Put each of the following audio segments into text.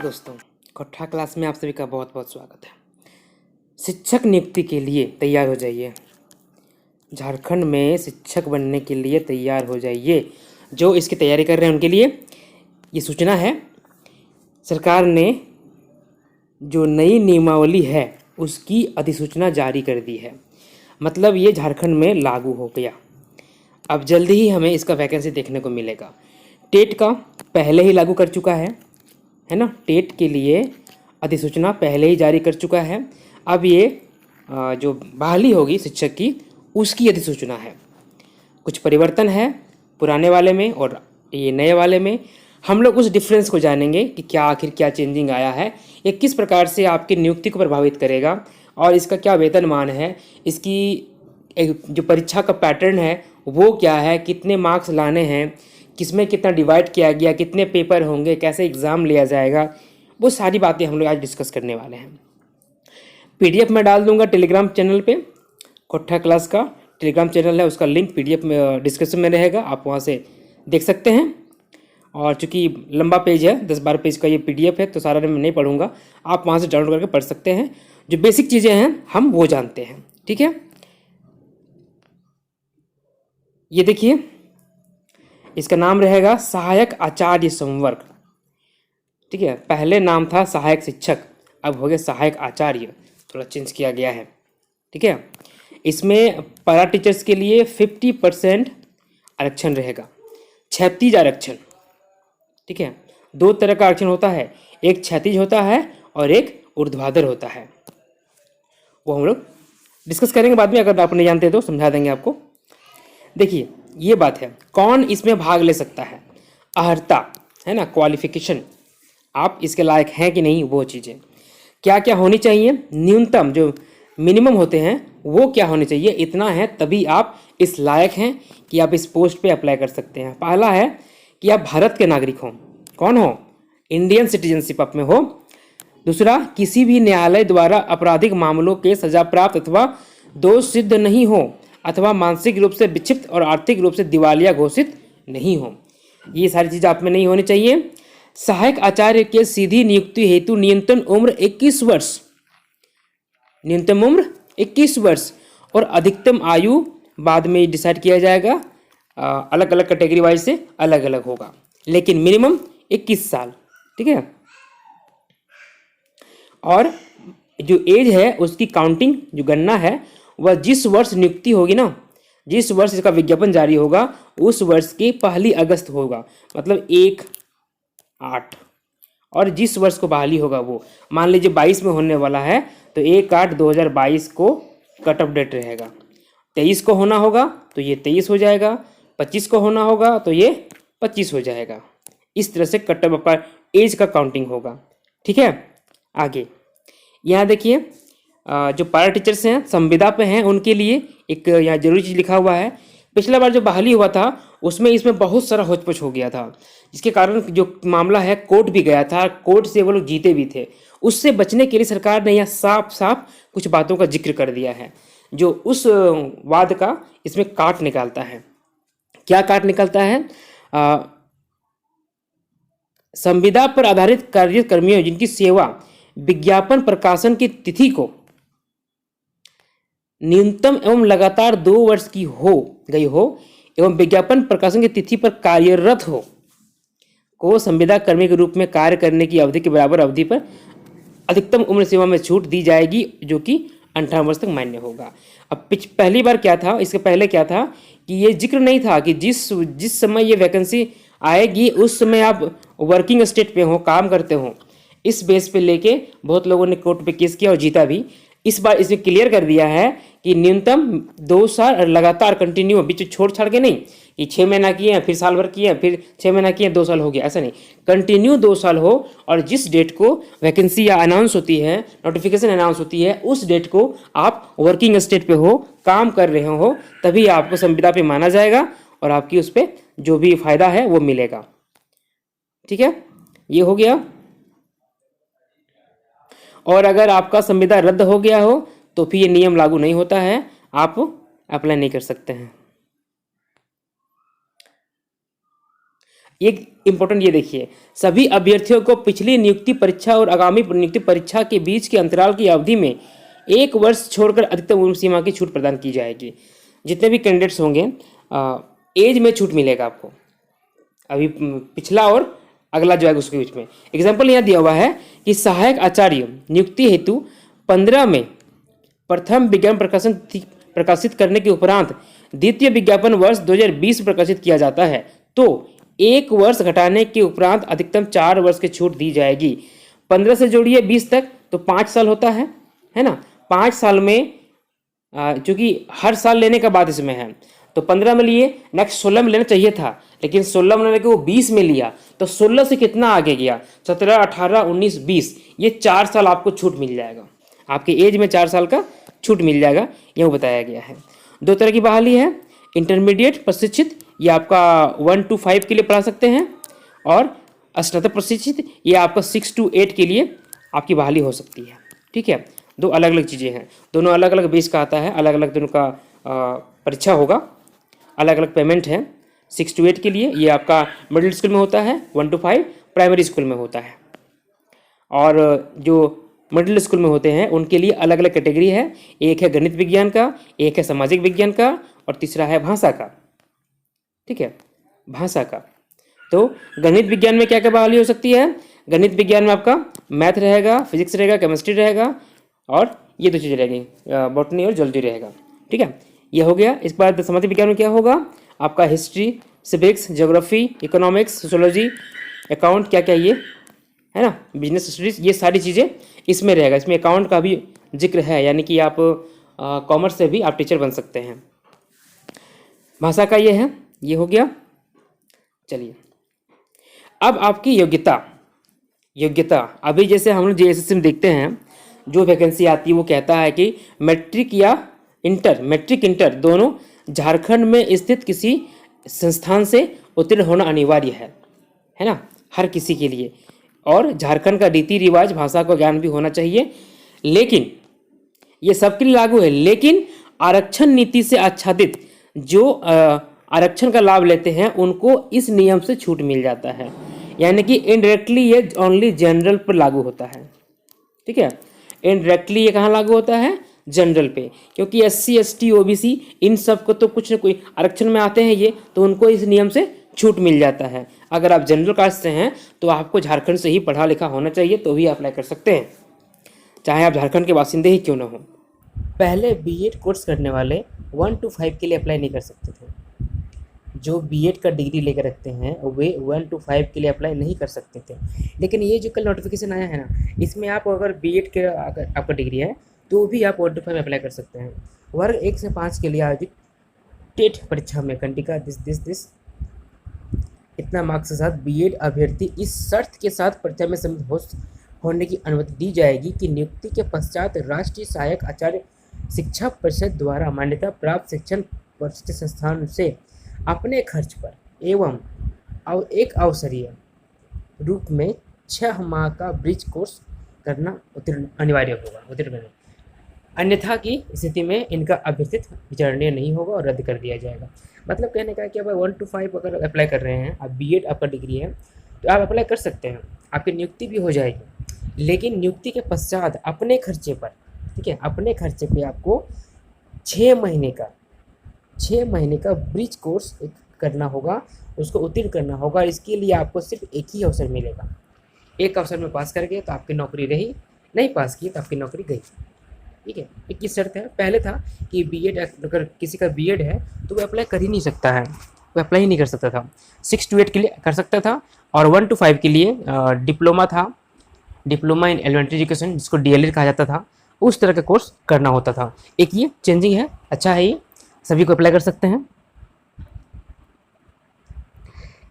दोस्तों, कक्षा क्लास में आप सभी का बहुत बहुत स्वागत है। शिक्षक नियुक्ति के लिए तैयार हो जाइए। झारखंड में शिक्षक बनने के लिए तैयार हो जाइए। जो इसकी तैयारी कर रहे हैं उनके लिए ये सूचना है। सरकार ने जो नई नियमावली है उसकी अधिसूचना जारी कर दी है। मतलब ये झारखंड में लागू हो गया। अब जल्दी ही हमें इसका वैकेंसी देखने को मिलेगा। टेट का पहले ही लागू कर चुका है ना। टेट के लिए अधिसूचना पहले ही जारी कर चुका है। अब ये जो बहाली होगी शिक्षक की उसकी अधिसूचना है। कुछ परिवर्तन है पुराने वाले में और ये नए वाले में। हम लोग उस डिफरेंस को जानेंगे कि आखिर क्या चेंजिंग आया है, ये किस प्रकार से आपकी नियुक्ति को प्रभावित करेगा और इसका क्या वेतनमान है, इसकी जो परीक्षा का पैटर्न है वो क्या है, कितने मार्क्स लाने हैं, किसमें कितना डिवाइड किया गया, कितने पेपर होंगे, कैसे एग्ज़ाम लिया जाएगा, वो सारी बातें हम लोग आज डिस्कस करने वाले हैं। पीडीएफ में डाल दूंगा टेलीग्राम चैनल पे। कक्षा क्लास का टेलीग्राम चैनल है, उसका लिंक पीडीएफ में डिस्क्रिप्शन में रहेगा, आप वहाँ से देख सकते हैं। और चूँकि लंबा पेज है, 10-12 पेज का ये पीडीएफ है, तो सारा मैं नहीं पढ़ूंगा, आप वहाँ से डाउनलोड करके पढ़ सकते हैं। जो बेसिक चीज़ें हैं हम वो जानते हैं, ठीक है। ये देखिए, इसका नाम रहेगा सहायक आचार्य संवर्ग, ठीक है। पहले नाम था सहायक शिक्षक, अब हो गया सहायक आचार्य, थोड़ा चेंज किया गया है, ठीक है। इसमें पैरा टीचर्स के लिए 50% आरक्षण रहेगा, क्षैतिज आरक्षण, ठीक है। दो तरह का आरक्षण होता है, एक क्षैतिज होता है और एक ऊर्ध्वाधर होता है। वो हम लोग डिस्कस करेंगे बाद में, अगर आप नहीं जानते तो समझा देंगे आपको। देखिए ये बात है, कौन इसमें भाग ले सकता है, अर्हता है ना, क्वालिफिकेशन, आप इसके लायक हैं कि नहीं, वो चीज़ें क्या क्या होनी चाहिए, न्यूनतम जो मिनिमम होते हैं वो क्या होने चाहिए, इतना है तभी आप इस लायक हैं कि आप इस पोस्ट पे अप्लाई कर सकते हैं। पहला है कि आप भारत के नागरिक हों, कौन हो, इंडियन सिटीजनशिप आप में हो। दूसरा, किसी भी न्यायालय द्वारा आपराधिक मामलों के सजा प्राप्त अथवा दोष सिद्ध नहीं हो, अथवा मानसिक रूप से विक्षिप्त और आर्थिक रूप से दिवालिया घोषित नहीं हो। ये सारी चीज़ें आप में नहीं होनी चाहिए। सहायक आचार्य के सीधी नियुक्ति हेतु न्यूनतम उम्र 21 वर्ष, न्यूनतम उम्र 21 वर्ष और अधिकतम आयु बाद में डिसाइड किया जाएगा, अलग अलग कैटेगरी वाइज से अलग अलग होगा, लेकिन मिनिमम 21 साल, ठीक है। और जो एज है उसकी काउंटिंग, जो गणना है, वह जिस वर्ष नियुक्ति होगी ना, जिस वर्ष इसका विज्ञापन जारी होगा उस वर्ष की 1 अगस्त होगा, मतलब 1/8। और जिस वर्ष को बहाली होगा वो, मान लीजिए 22 में होने वाला है तो 1/8/2022 को कट ऑफ डेट रहेगा। 23 को होना होगा तो ये 23 हो जाएगा, 25 को होना होगा तो ये 25 हो जाएगा। इस तरह से कट ऑफ का एज का काउंटिंग होगा, ठीक है। आगे यहाँ देखिए, जो पैरा टीचर्स हैं संविदा पे हैं उनके लिए एक यहाँ जरूरी चीज़ लिखा हुआ है। पिछला बार जो बहाली हुआ था इसमें बहुत सारा होचपोच हो गया था, जिसके कारण जो मामला है कोर्ट भी गया था, कोर्ट से वो लोग जीते भी थे। उससे बचने के लिए सरकार ने यहाँ साफ साफ कुछ बातों का जिक्र कर दिया है, जो उस वाद का इसमें काट निकालता है। क्या काट निकलता है, संविदा पर आधारित कार्यकर्मियों जिनकी सेवा विज्ञापन प्रकाशन की तिथि को न्यूनतम एवं लगातार 2 वर्ष की हो गई हो एवं विज्ञापन प्रकाशन की तिथि पर कार्यरत हो को संविदा कर्मी के रूप में कार्य करने की अवधि के बराबर अवधि पर अधिकतम उम्र सीमा में छूट दी जाएगी, जो कि 58 वर्ष तक मान्य होगा। अब पहली बार क्या था, इसके पहले क्या था कि ये जिक्र नहीं था कि जिस समय ये वैकेंसी आएगी उस समय आप वर्किंग स्टेट पे हो, काम करते हो। इस बेस पे लेके बहुत लोगों ने कोर्ट पे केस किया और जीता भी। इस बार इसमें क्लियर कर दिया है कि न्यूनतम 2 साल लगातार कंटिन्यू, बीच छोड़ छाड़ के नहीं कि 6 महीना किए फिर साल भर किए फिर 6 महीना किए 2 साल हो गया, ऐसा नहीं, कंटिन्यू 2 साल हो। और जिस डेट को वैकेंसी या अनाउंस होती है, नोटिफिकेशन अनाउंस होती है, उस डेट को आप वर्किंग स्टेट पे हो, काम कर रहे हो, तभी आपको संविदा पे माना जाएगा और आपकी उस पर जो भी फायदा है वो मिलेगा, ठीक है। ये हो गया। और अगर आपका संविदा रद्द हो गया हो तो फिर ये नियम लागू नहीं होता है, आप अप्लाई नहीं कर सकते हैं। एक इंपॉर्टेंट ये देखिए, सभी अभ्यर्थियों को पिछली नियुक्ति परीक्षा और आगामी नियुक्ति परीक्षा के बीच के अंतराल की अवधि में 1 वर्ष छोड़कर अधिकतम उम्र सीमा की छूट प्रदान की जाएगी। जितने भी कैंडिडेट्स होंगे एज में छूट मिलेगा आपको, अभी पिछला और अगला जो है उसके बीच में। एग्जाम्पल यहाँ दिया हुआ है कि सहायक आचार्य नियुक्ति हेतु 15 में प्रथम विज्ञापन प्रकाशित करने के उपरांत द्वितीय विज्ञापन वर्ष 2020 प्रकाशित किया जाता है तो 1 वर्ष घटाने के उपरांत अधिकतम 4 वर्ष की छूट दी जाएगी। 15 से जोड़िए 20 तक तो 5 साल होता है ना। 5 साल में चूंकि हर साल लेने का बाद इसमें है तो 15 में लिए, नेक्स्ट 16 में लेना चाहिए था, लेकिन 16 में लेने के वो 20 में लिया तो 16 से कितना आगे गया, 17, 18, 19, 20, ये 4 साल आपको छूट मिल जाएगा। आपके एज में 4 साल का छूट मिल जाएगा, यह बताया गया है। 2 तरह की बहाली है, इंटरमीडिएट प्रशिक्षित, ये आपका 1 to 5 के लिए पढ़ा सकते हैं, और स्नातक प्रशिक्षित, ये आपका 6 to 8 के लिए आपकी बहाली हो सकती है। ठीक है, 2 अलग अलग चीज़ें हैं, दोनों अलग अलग बेस का आता है, अलग अलग दोनों का परीक्षा होगा, अलग अलग पेमेंट है। 6 to 8 के लिए ये आपका मिडिल स्कूल में होता है, 1 to 5 प्राइमरी स्कूल में होता है, और जो मिडिल स्कूल में होते हैं उनके लिए अलग अलग कैटेगरी है, एक है गणित विज्ञान का, एक है सामाजिक विज्ञान का, और तीसरा है भाषा का। ठीक है, भाषा का। तो गणित विज्ञान में क्या क्या बहाली हो सकती है, गणित विज्ञान में आपका मैथ रहेगा, फिजिक्स रहेगा, केमिस्ट्री रहेगा, और ये 2 चीज़ें रहेगी, बॉटनी और जूलॉजी रहेगा। ठीक है, ये हो गया। इसके बाद सामाजिक विज्ञान में क्या होगा, आपका history, civics, geography, economics, sociology, account, क्या क्या ये है ना, बिजनेस स्टडीज, ये सारी चीज़ें इसमें रहेगा। इसमें अकाउंट का भी जिक्र है, यानी कि आप कॉमर्स से भी आप टीचर बन सकते हैं। भाषा का ये है, ये हो गया। चलिए अब आपकी योग्यता अभी जैसे हम लोग जेएसएससी में देखते हैं, जो वैकेंसी आती है वो कहता है कि मैट्रिक इंटर दोनों झारखंड में स्थित किसी संस्थान से उत्तीर्ण होना अनिवार्य है ना, हर किसी के लिए, और झारखंड का रीति रिवाज, भाषा का ज्ञान भी होना चाहिए। लेकिन ये सबके लिए लागू है, लेकिन आरक्षण नीति से आच्छादित जो आरक्षण का लाभ लेते हैं उनको इस नियम से छूट मिल जाता है, यानी कि इनडायरेक्टली ये ओनली जनरल पर लागू होता है। ठीक है, इनडायरेक्टली ये कहाँ लागू होता है, जनरल पे, क्योंकि SC ST OBC इन सब को तो कुछ न कोई आरक्षण में आते हैं ये, तो उनको इस नियम से छूट मिल जाता है। अगर आप जनरल कास्ट से हैं तो आपको झारखंड से ही पढ़ा लिखा होना चाहिए, तो भी अप्लाई कर सकते हैं, चाहे आप झारखंड के बासिंदे ही क्यों ना हो। पहले बीएड कोर्स करने वाले 1 to 5 के लिए अप्लाई नहीं कर सकते थे। जो बीएड का डिग्री लेकर रखते हैं वे 1 to 5 के लिए अप्लाई नहीं कर सकते थे, लेकिन ये जो कल नोटिफिकेशन आया है ना, इसमें आप अगर बीएड के अगर आपका डिग्री है तो भी आप 1 to 5 अप्लाई कर सकते हैं। वर्ग 1 से 5 के लिए आयोजित टेट परीक्षा में कंडिका दिस इतना मार्क्स के साथ बीएड अभ्यर्थी इस शर्त के साथ परीक्षा में सम्मिलित होने की अनुमति दी जाएगी कि नियुक्ति के पश्चात राष्ट्रीय सहायक आचार्य शिक्षा परिषद द्वारा मान्यता प्राप्त शिक्षण प्रतिष्ठित संस्थान से अपने खर्च पर एवं एक अवसरीय रूप में 6 माह का ब्रिज कोर्स करना अनिवार्य होगा। अन्यथा की स्थिति में इनका अभ्यर्थित विचारणीय नहीं होगा और रद्द कर दिया जाएगा। मतलब कहने का है कि अब 1 to 5 अगर अप्लाई कर रहे हैं, आप बीएड आपका डिग्री है तो आप अप्लाई कर सकते हैं, आपकी नियुक्ति भी हो जाएगी, लेकिन नियुक्ति के पश्चात अपने खर्चे पर, ठीक है, अपने खर्चे पे आपको 6 महीने का ब्रिज कोर्स करना होगा, उसको उत्तीर्ण करना होगा। इसके लिए आपको सिर्फ एक ही अवसर मिलेगा, एक अवसर में पास कर गए तो आपकी नौकरी रही, नहीं पास किए तो आपकी नौकरी गई। ठीक है, 21 शर्त है। पहले था कि बीएड, अगर किसी का बीएड है तो वो अप्लाई कर ही नहीं सकता है, वो अप्लाई ही नहीं कर सकता था। 6 to 8 के लिए कर सकता था, और 1 to 5 के लिए डिप्लोमा था, डिप्लोमा इन एलिमेंट्री एजुकेशन, जिसको DLED कहा जाता था, उस तरह का कोर्स करना होता था। एक ये चेंजिंग है, अच्छा है, ये सभी को अप्लाई कर सकते हैं।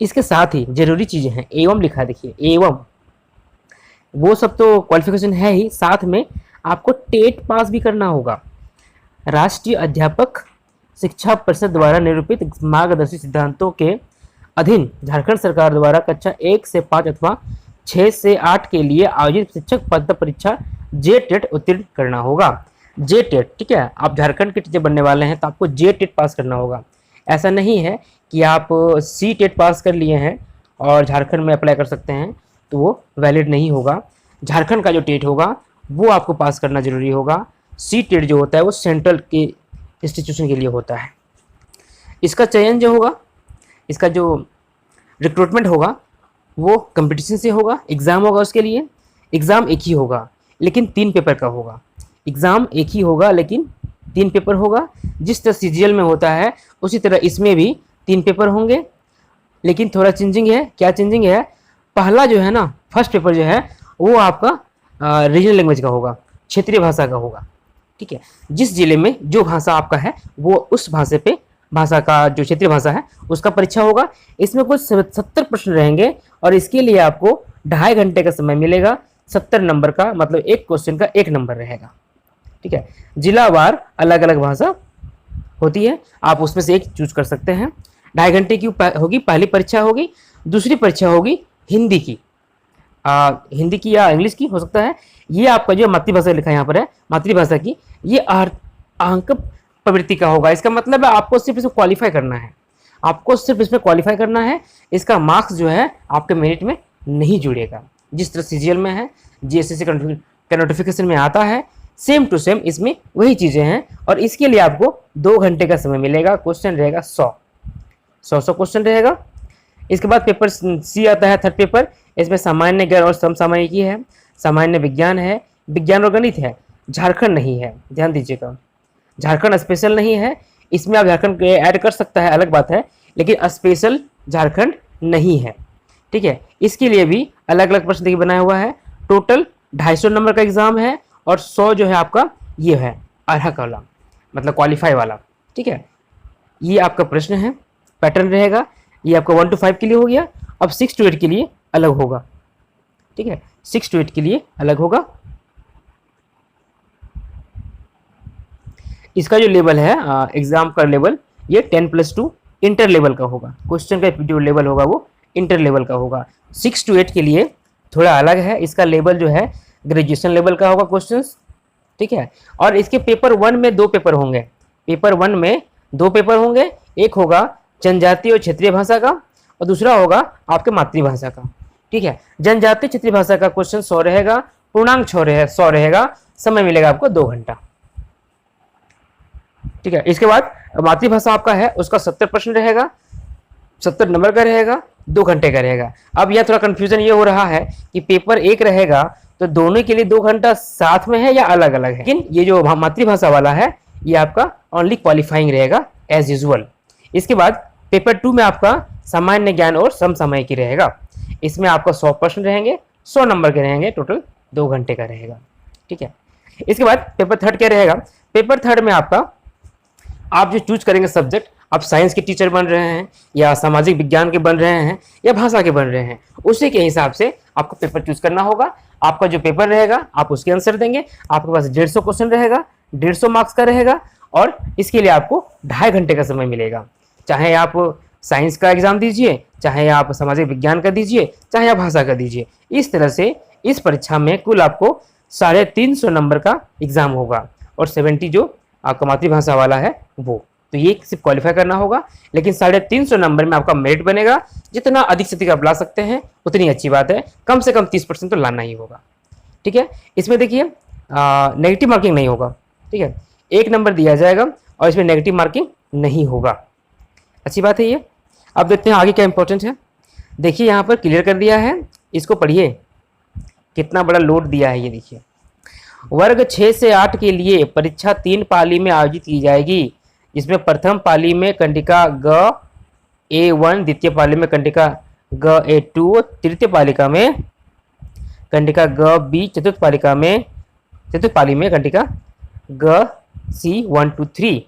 इसके साथ ही जरूरी चीज़ें हैं, एवं लिखा है, देखिए एवं, वो सब तो क्वालिफिकेशन है ही, साथ में आपको टेट पास भी करना होगा। राष्ट्रीय अध्यापक शिक्षा परिषद द्वारा निरूपित मार्गदर्शी सिद्धांतों के अधीन झारखंड सरकार द्वारा कक्षा 1 से 5 अथवा 6 से 8 के लिए आयोजित शिक्षक पात्रता परीक्षा JTET उत्तीर्ण करना होगा। JTET, ठीक है, आप झारखंड के टीचर बनने वाले हैं तो आपको JTET पास करना होगा। ऐसा नहीं है कि आप CTET पास कर लिए हैं और झारखंड में अप्लाई कर सकते हैं तो वो वैलिड नहीं होगा। झारखंड का जो टेट होगा वो आपको पास करना जरूरी होगा। सी टेट जो होता है वो सेंट्रल के इंस्टीट्यूशन के लिए होता है। इसका चयन जो होगा, इसका जो रिक्रूटमेंट होगा वो कंपटीशन से होगा, एग्ज़ाम होगा उसके लिए। एग्ज़ाम एक ही होगा लेकिन 3 पेपर का होगा। एग्ज़ाम एक ही होगा लेकिन 3 पेपर होगा। जिस तरह सीजीएल में होता है उसी तरह इसमें भी 3 पेपर होंगे, लेकिन थोड़ा चेंजिंग है। क्या चेंजिंग है? पहला जो है ना, फर्स्ट पेपर जो है वो आपका रीजनल लैंग्वेज का होगा, क्षेत्रीय भाषा का होगा। ठीक है, जिस जिले में जो भाषा आपका है वो उस भाषा का जो क्षेत्रीय भाषा है उसका परीक्षा होगा। इसमें कुछ 70 प्रश्न रहेंगे और इसके लिए आपको 2.5 घंटे का समय मिलेगा। 70 नंबर का मतलब एक क्वेश्चन का 1 नंबर रहेगा। ठीक है, जिलावार अलग अलग भाषा होती है, आप उसमें से एक चूज कर सकते हैं। 2.5 घंटे की होगी पहली परीक्षा होगी। दूसरी परीक्षा होगी हिंदी की, हिंदी की या इंग्लिश की हो सकता है। ये आपका जो मातृभाषा लिखा है यहाँ पर है मातृभाषा की, ये अंक प्रवृत्ति का होगा। इसका मतलब है आपको सिर्फ इसमें क्वालिफाई करना है, आपको सिर्फ इसमें क्वालिफाई करना है। इसका मार्क्स जो है आपके मेरिट में नहीं जुड़ेगा। जिस तरह सीजीएल में है, जीएसएससी का नोटिफिकेशन में आता है, सेम टू सेम इसमें वही चीज़ें हैं। और इसके लिए आपको 2 घंटे का समय मिलेगा। क्वेश्चन रहेगा 100 क्वेश्चन रहेगा। इसके बाद पेपर सी आता है, थर्ड पेपर। इसमें सामान्य ज्ञान और समसामयिकी है, सामान्य विज्ञान है, विज्ञान और गणित है। झारखंड नहीं है, ध्यान दीजिएगा, झारखंड स्पेशल नहीं है। इसमें आप झारखंड ऐड कर सकता है, अलग बात है, लेकिन स्पेशल झारखंड नहीं है। ठीक है, इसके लिए भी अलग अलग प्रश्न देखिए बनाया हुआ है। टोटल 250 नंबर का एग्जाम है और 100 जो है आपका ये है अर्हक वाला, मतलब क्वालिफाई वाला। ठीक है, ये आपका प्रश्न है, पैटर्न रहेगा। ये आपका 1 to 5 के लिए हो गया। अब 6 to 8 के लिए अलग होगा। ठीक है, 6 to 8 के लिए अलग होगा। इसका जो लेवल है एग्जाम का लेवल, ये 10+2 इंटर लेवल का होगा। क्वेश्चन का जो लेवल होगा वो इंटर लेवल का होगा। 6 to 8 के लिए थोड़ा अलग है, इसका लेवल जो है ग्रेजुएशन लेवल का होगा क्वेश्चंस। ठीक है, और इसके पेपर 1 में 2 पेपर होंगे। पेपर 1 में 2 पेपर होंगे, एक होगा जनजातीय और क्षेत्रीय भाषा का और दूसरा होगा आपके मातृभाषा का। ठीक है, जनजातीय क्षेत्रीय भाषा का क्वेश्चन 100 रहेगा, पूर्णांक 100 रहेगा, समय मिलेगा आपको 2 घंटा। ठीक है, इसके बाद मातृभाषा आपका है उसका 70 प्रश्न रहेगा, 70 नंबर का रहेगा, 2 घंटे का रहेगा। अब यह थोड़ा कंफ्यूजन ये हो रहा है कि पेपर 1 रहेगा तो दोनों के लिए 2 घंटा साथ में है या अलग अलग है। लेकिन ये जो मातृभाषा वाला है ये आपका ओनली क्वालिफाइंग रहेगा एज यूजुअल। इसके बाद पेपर 2 में आपका सामान्य ज्ञान और समसामयिकी रहेगा। इसमें आपका 100 प्रश्न रहेंगे, 100 नंबर के रहेंगे, टोटल 2 घंटे का रहेगा। ठीक है, इसके बाद पेपर 3 क्या रहेगा? पेपर 3 में आपका आप जो चूज करेंगे सब्जेक्ट, आप साइंस के टीचर बन रहे हैं या सामाजिक विज्ञान के बन रहे हैं या भाषा के बन रहे हैं, उसी के हिसाब से आपको पेपर चूज करना होगा। आपका जो पेपर रहेगा आप उसके आंसर देंगे। आपके पास 150 क्वेश्चन रहेगा, 150 मार्क्स का रहेगा और इसके लिए आपको 2.5 घंटे का समय मिलेगा। चाहे आप साइंस का एग्जाम दीजिए, चाहे आप सामाजिक विज्ञान का दीजिए, चाहे आप भाषा का दीजिए। इस तरह से इस परीक्षा में कुल आपको 350 नंबर का एग्जाम होगा और 70 जो आपका मातृभाषा वाला है वो। तो ये सिर्फ क्वालिफाई करना होगा, लेकिन 350 नंबर में आपका मेरिट बनेगा। जितना अधिक से अधिक आप ला सकते हैं उतनी अच्छी बात है, कम से कम 30% तो लाना ही होगा। ठीक है, इसमें देखिए नेगेटिव मार्किंग नहीं होगा। ठीक है, 1 नंबर दिया जाएगा और इसमें नेगेटिव मार्किंग नहीं होगा। अच्छी बात है ये। अब देखते हैं आगे क्या इंपॉर्टेंट है। देखिए यहाँ पर क्लियर कर दिया है, इसको पढ़िए कितना बड़ा लोड दिया है। ये देखिए, वर्ग 6 से 8 के लिए परीक्षा 3 पाली में आयोजित की जाएगी, जिसमें प्रथम पाली में कंडिका ग A1, द्वितीय पाली में कंडिका ग A2, तृतीय पालिका में कंडिका ग B, चतुर्थ पाली में कंडिका ग C 1 2 3।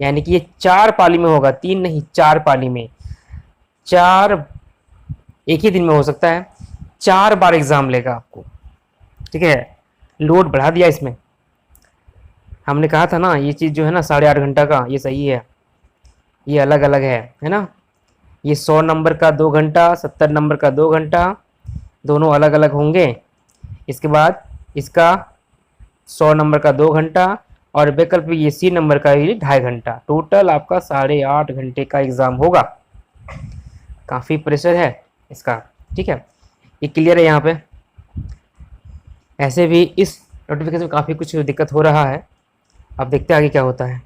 यानी कि ये 4 पाली में होगा, 3 नहीं 4 पाली में। 4 एक ही दिन में हो सकता है, 4 बार एग्जाम लेगा आपको। ठीक है, लोड बढ़ा दिया इसमें। हमने कहा था ना ये चीज़ जो है ना 8.5 घंटा का, ये सही है, ये अलग अलग है ना। ये 100 नंबर का 2 घंटा, 70 नंबर का 2 घंटा, दोनों अलग अलग होंगे। इसके बाद इसका 100 नंबर का 2 घंटा और वैकल्पिक ये सी नंबर का ये 2.5 घंटा। टोटल आपका 8.5 घंटे का एग्ज़ाम होगा। काफ़ी प्रेशर है। इसका। ठीक है, ये क्लियर है यहाँ पे। ऐसे भी इस नोटिफिकेशन में काफ़ी कुछ दिक्कत हो रहा है, अब देखते हैं आगे क्या होता है।